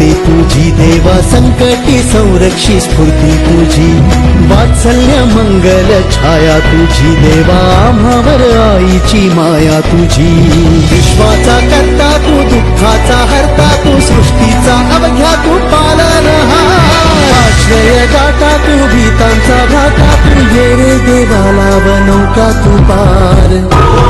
कीर्ती तुझी देवा संकटी संरक्षी स्फूर्ती तुझी वात्सल्य मंगल छाया तुझी देवा आम्हावर आईची माया तुझी विश्वाचा करता तू दुःखाचा हरता तू सृष्टीचा अवघ्या तू पालनहार आश्रय दाता तू भीतांचा भ्राता तू ये रे देवा लाव नौका तू पार